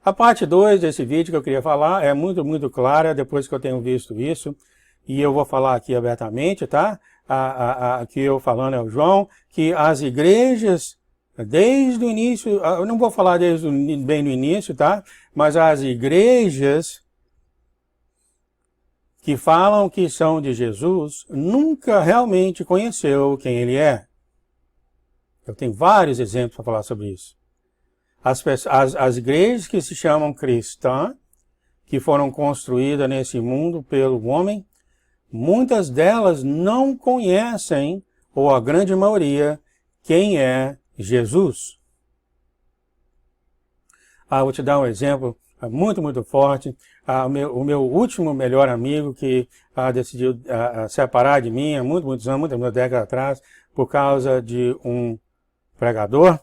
A parte 2 desse vídeo que eu queria falar é muito clara depois que eu tenho visto isso. E eu vou falar aqui abertamente, tá? Aqui eu falando é o João, que as igrejas, desde o início, eu não vou falar bem no início, tá? Mas as igrejas que falam que são de Jesus, nunca realmente conheceu quem ele é. Eu tenho vários exemplos para falar sobre isso. As igrejas que se chamam cristãs, que foram construídas nesse mundo pelo homem, muitas delas não conhecem, ou a grande maioria, quem é Jesus. Vou te dar um exemplo muito forte. O meu último melhor amigo que decidiu separar de mim há muitos anos, muitas décadas atrás, por causa de um pregador,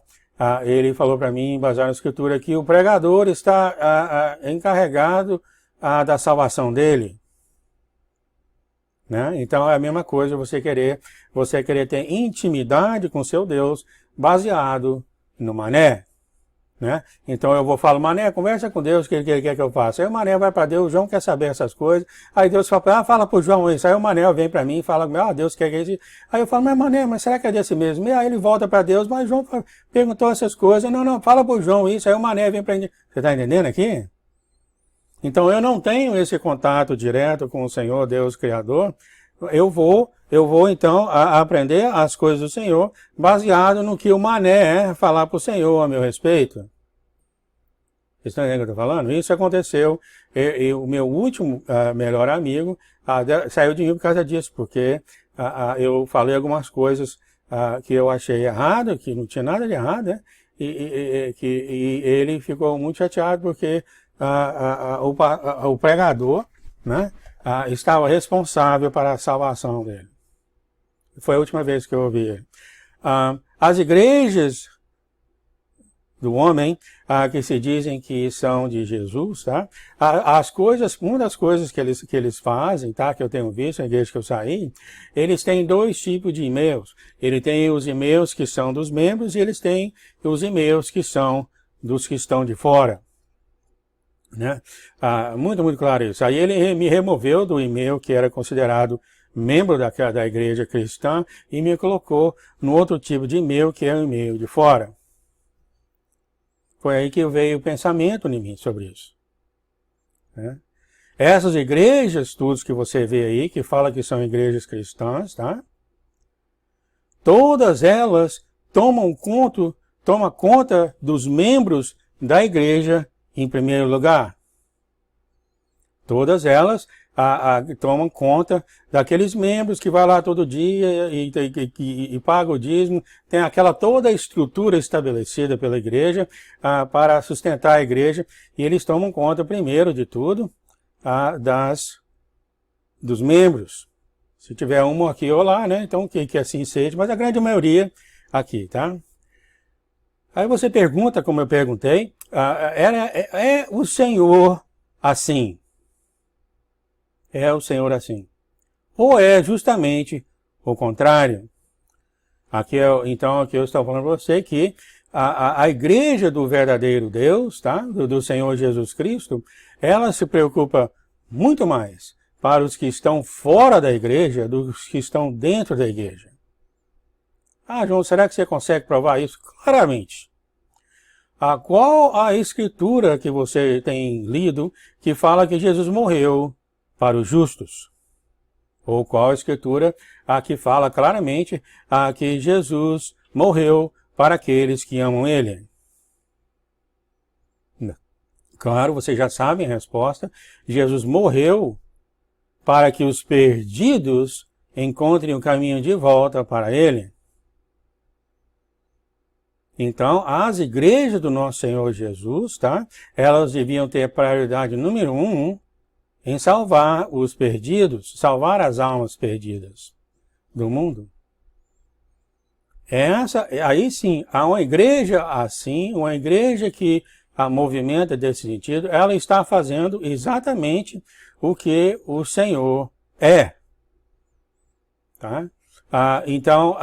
ele falou para mim, baseado na escritura, que o pregador está encarregado da salvação dele. Né? Então é a mesma coisa você querer ter intimidade com seu Deus baseado no mané. Né? Então eu vou falar, Mané, conversa com Deus, o que ele quer que eu faça. Aí o Mané vai para Deus, o João quer saber essas coisas. Aí Deus fala, fala pro João isso. Aí o Mané vem para mim e fala, Deus quer que isso. Aí eu falo, mas Mané, mas será que é desse mesmo? E aí ele volta para Deus, mas João perguntou essas coisas. Não, fala pro João isso. Aí o Mané vem para mim. Você está entendendo aqui? Então eu não tenho esse contato direto com o Senhor, Deus Criador. Eu vou então aprender as coisas do Senhor, baseado no que o Mané falar para o Senhor a meu respeito. Vocês estão entendendo o que eu estou falando? Isso aconteceu, o meu último melhor amigo saiu de mim por causa disso, porque eu falei algumas coisas que eu achei errado, que não tinha nada de errado, né? E ele ficou muito chateado porque o pregador, né, estava responsável para a salvação dele. Foi a última vez que eu ouvi ele. As igrejas do homem, que se dizem que são de Jesus, tá? Uma das coisas que eles fazem, tá? Que eu tenho visto na igreja que eu saí, eles têm dois tipos de e-mails. Ele tem os e-mails que são dos membros e eles têm os e-mails que são dos que estão de fora. Né? Muito claro isso. Aí ele me removeu do e-mail que era considerado membro da igreja cristã e me colocou no outro tipo de e-mail que é o e-mail de fora. Foi aí que veio o pensamento em mim sobre isso. Né? Essas igrejas, todos que você vê aí, que fala que são igrejas cristãs, tá? Todas elas tomam conta dos membros da igreja em primeiro lugar. Todas elas tomam conta daqueles membros que vai lá todo dia e paga o dízimo, tem toda a estrutura estabelecida pela igreja para sustentar a igreja, e eles tomam conta primeiro de tudo dos membros. Se tiver um aqui ou lá, né, então que assim seja, mas a grande maioria aqui, tá? Aí você pergunta, como eu perguntei, é o Senhor assim? É o Senhor assim? Ou é justamente o contrário? Então aqui eu estou falando para você que a igreja do verdadeiro Deus, tá? do Senhor Jesus Cristo, ela se preocupa muito mais para os que estão fora da igreja dos que estão dentro da igreja. João, será que você consegue provar isso? Claramente. Qual a escritura que você tem lido que fala que Jesus morreu para os justos? Ou qual a escritura que fala claramente que Jesus morreu para aqueles que amam Ele? Claro, vocês já sabem a resposta. Jesus morreu para que os perdidos encontrem o caminho de volta para Ele. Então, as igrejas do nosso Senhor Jesus, tá? Elas deviam ter prioridade número 1 em salvar os perdidos, salvar as almas perdidas do mundo. Aí sim, há uma igreja assim, uma igreja que movimenta desse sentido, ela está fazendo exatamente o que o Senhor é. Tá? Então,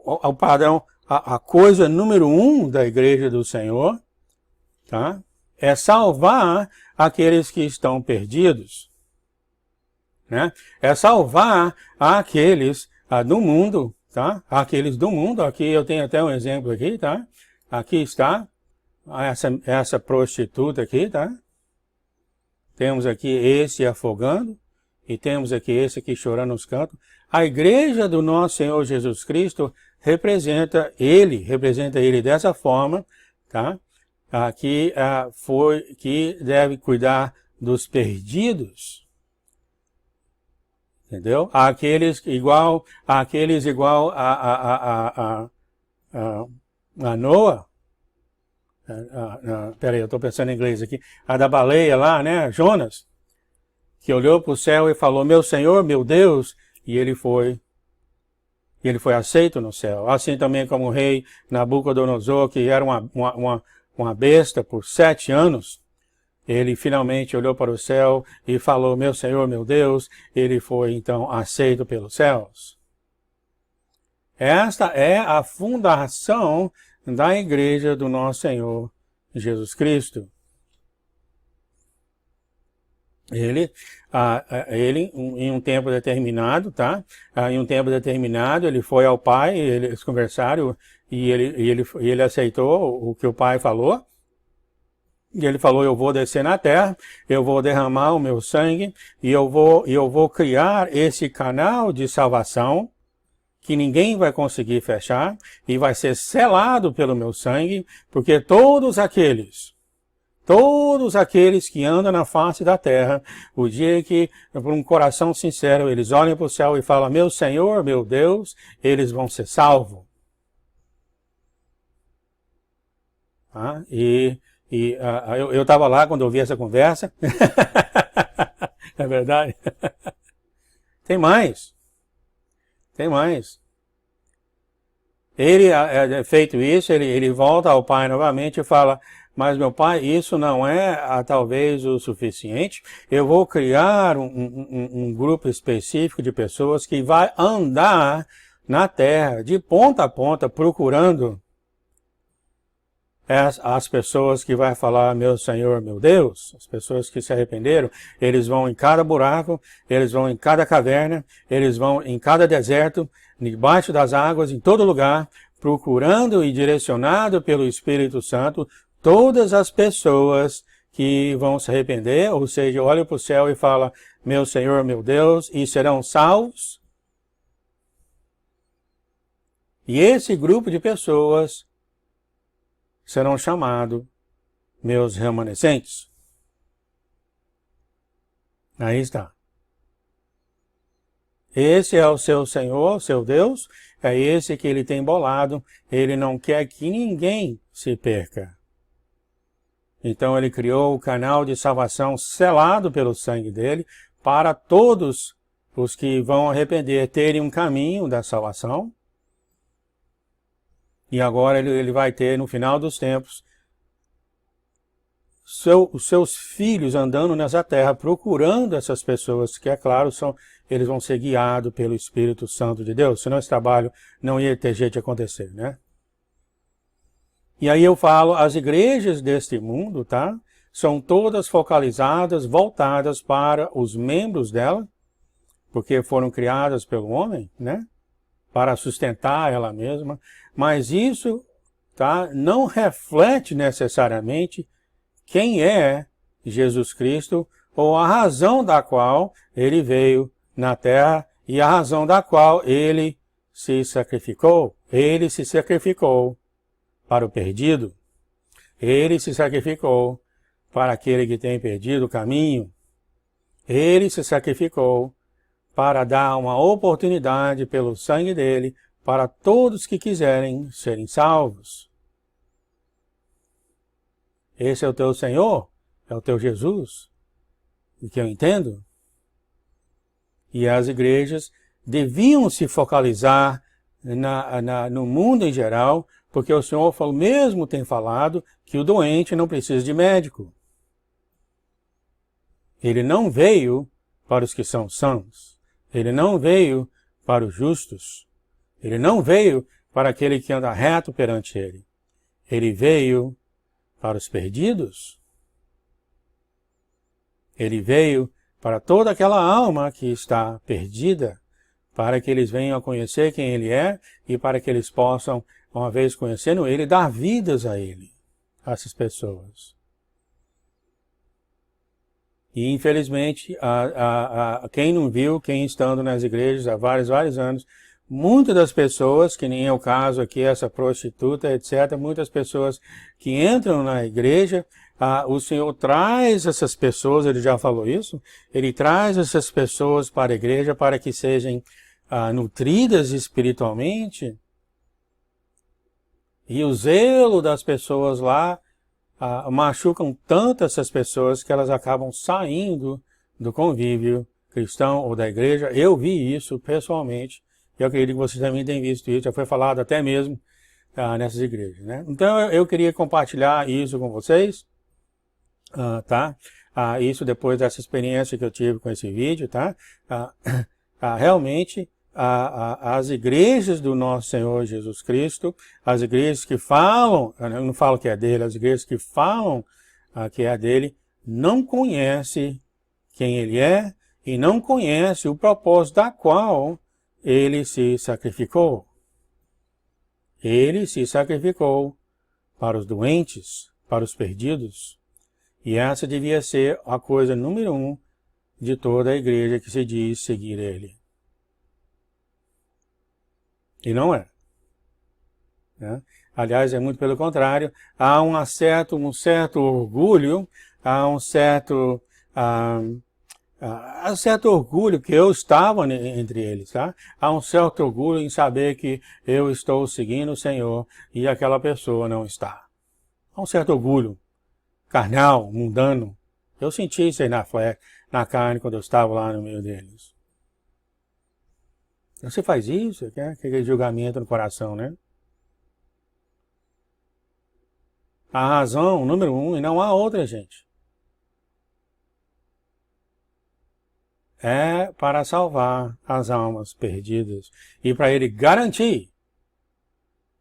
o padrão, a coisa número 1 da igreja do Senhor tá? É salvar aqueles que estão perdidos, né? É salvar aqueles do mundo, tá? Aqueles do mundo, aqui eu tenho até um exemplo aqui, tá? Aqui está essa prostituta aqui, tá? Temos aqui esse afogando e temos aqui esse aqui chorando nos cantos. A igreja do nosso Senhor Jesus Cristo representa ele dessa forma, tá? Que deve cuidar dos perdidos. Entendeu? Aqueles igual a Noa. Peraí, eu estou pensando em inglês aqui. A da baleia lá, né? Jonas, que olhou para o céu e falou, meu Senhor, meu Deus, e ele foi aceito no céu. Assim também como o rei Nabucodonosor, que era uma besta por 7 anos, ele finalmente olhou para o céu e falou, meu Senhor, meu Deus, ele foi então aceito pelos céus. Esta é a fundação da igreja do nosso Senhor Jesus Cristo. Ele em um tempo determinado, tá? Em um tempo determinado, ele foi ao pai, eles conversaram e ele aceitou o que o pai falou. E ele falou, eu vou descer na terra, eu vou derramar o meu sangue e eu vou criar esse canal de salvação que ninguém vai conseguir fechar e vai ser selado pelo meu sangue, porque todos aqueles que andam na face da terra, o dia que, por um coração sincero, eles olham para o céu e falam, meu Senhor, meu Deus, eles vão ser salvos. Tá? Eu estava lá quando eu vi essa conversa. É verdade? Tem mais. Ele, feito isso, ele volta ao pai novamente e fala, mas meu pai, isso não é talvez o suficiente. Eu vou criar um grupo específico de pessoas que vai andar na terra, de ponta a ponta, procurando as pessoas que vai falar, meu Senhor, meu Deus, as pessoas que se arrependeram, eles vão em cada buraco, eles vão em cada caverna, eles vão em cada deserto, debaixo das águas, em todo lugar, procurando e direcionado pelo Espírito Santo, todas as pessoas que vão se arrepender, ou seja, olham para o céu e falam, meu Senhor, meu Deus, e serão salvos. E esse grupo de pessoas serão chamados meus remanescentes. Aí está. Esse é o seu Senhor, seu Deus, é esse que ele tem bolado, ele não quer que ninguém se perca. Então ele criou o canal de salvação selado pelo sangue dele, para todos os que vão arrepender terem um caminho da salvação. E agora ele vai ter, no final dos tempos, os seus filhos andando nessa terra, procurando essas pessoas, que é claro, eles vão ser guiados pelo Espírito Santo de Deus, senão esse trabalho não ia ter jeito de acontecer, né? E aí eu falo, as igrejas deste mundo, tá? São todas focalizadas, voltadas para os membros dela, porque foram criadas pelo homem, né? Para sustentar ela mesma, mas isso, tá? Não reflete necessariamente quem é Jesus Cristo ou a razão da qual ele veio na terra e a razão da qual ele se sacrificou. Ele se sacrificou para o perdido. Ele se sacrificou para aquele que tem perdido o caminho. Ele se sacrificou para dar uma oportunidade pelo sangue dele para todos que quiserem serem salvos. Esse é o teu Senhor? É o teu Jesus? O que eu entendo? E as igrejas deviam se focalizar no mundo em geral, porque o Senhor mesmo tem falado que o doente não precisa de médico. Ele não veio para os que são sãos. Ele não veio para os justos. Ele não veio para aquele que anda reto perante ele. Ele veio para os perdidos. Ele veio para toda aquela alma que está perdida, para que eles venham a conhecer quem Ele é e para que eles possam, uma vez conhecendo Ele, dar vidas a Ele, a essas pessoas. E, infelizmente, quem não viu, quem estando nas igrejas há vários anos, muitas das pessoas, que nem é o caso aqui, essa prostituta, etc., muitas pessoas que entram na igreja, o Senhor traz essas pessoas, Ele já falou isso, Ele traz essas pessoas para a igreja para que sejam nutridas espiritualmente. E o zelo das pessoas lá machucam tanto essas pessoas que elas acabam saindo do convívio cristão ou da igreja. Eu vi isso pessoalmente. Eu acredito que vocês também têm visto isso. Já foi falado até mesmo nessas igrejas, né? Então eu queria compartilhar isso com vocês, tá? Isso depois dessa experiência que eu tive com esse vídeo, tá? Realmente, as igrejas do nosso Senhor Jesus Cristo, as igrejas que falam, eu não falo que é dele, as igrejas que falam que é dele, não conhecem quem ele é e não conhecem o propósito da qual ele se sacrificou. Ele se sacrificou para os doentes, para os perdidos. E essa devia ser a coisa número 1 de toda a igreja que se diz seguir ele. E não é. Né? Aliás, é muito pelo contrário. Há um certo orgulho, há um certo orgulho que eu estava entre eles, tá? Há um certo orgulho em saber que eu estou seguindo o Senhor e aquela pessoa não está. Há um certo orgulho carnal, mundano. Eu senti isso aí na carne quando eu estava lá no meio deles. Você faz isso, quer aquele julgamento no coração, né? A razão, número 1, e não há outra, gente. É para salvar as almas perdidas. E para ele garantir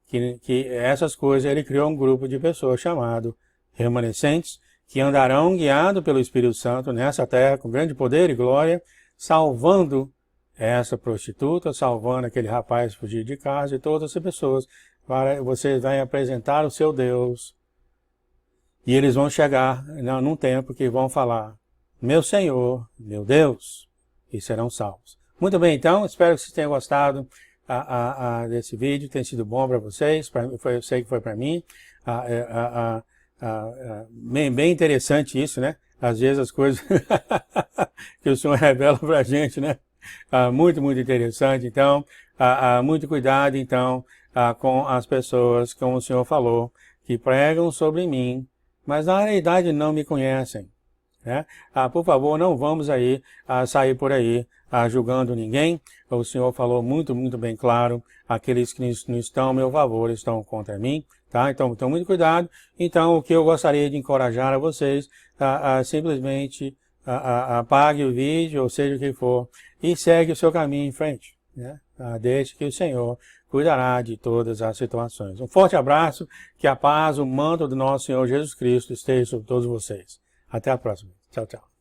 que essas coisas, ele criou um grupo de pessoas chamado remanescentes, que andarão guiados pelo Espírito Santo nessa terra com grande poder e glória, salvando essa prostituta, salvando aquele rapaz fugido de casa e todas essas pessoas. Para vocês vão apresentar o seu Deus. E eles vão chegar num tempo que vão falar, meu Senhor, meu Deus, e serão salvos. Muito bem, então, espero que vocês tenham gostado desse vídeo, tem sido bom para vocês, eu sei que foi para mim. Bem interessante isso, né? Às vezes as coisas que o Senhor revela para a gente, né? Muito interessante. Então, muito cuidado, então, com as pessoas, como o Senhor falou, que pregam sobre mim, mas na realidade não me conhecem. Né? Por favor, não vamos aí sair por aí julgando ninguém. O Senhor falou muito bem claro, aqueles que não estão a meu favor estão contra mim. Tá? Então, muito cuidado. Então, o que eu gostaria de encorajar a vocês, simplesmente apague o vídeo, ou seja o que for, e segue o seu caminho em frente. Né? Deixe que o Senhor cuidará de todas as situações. Um forte abraço, que a paz, o manto do nosso Senhor Jesus Cristo esteja sobre todos vocês. Até a próxima. Tchau, tchau.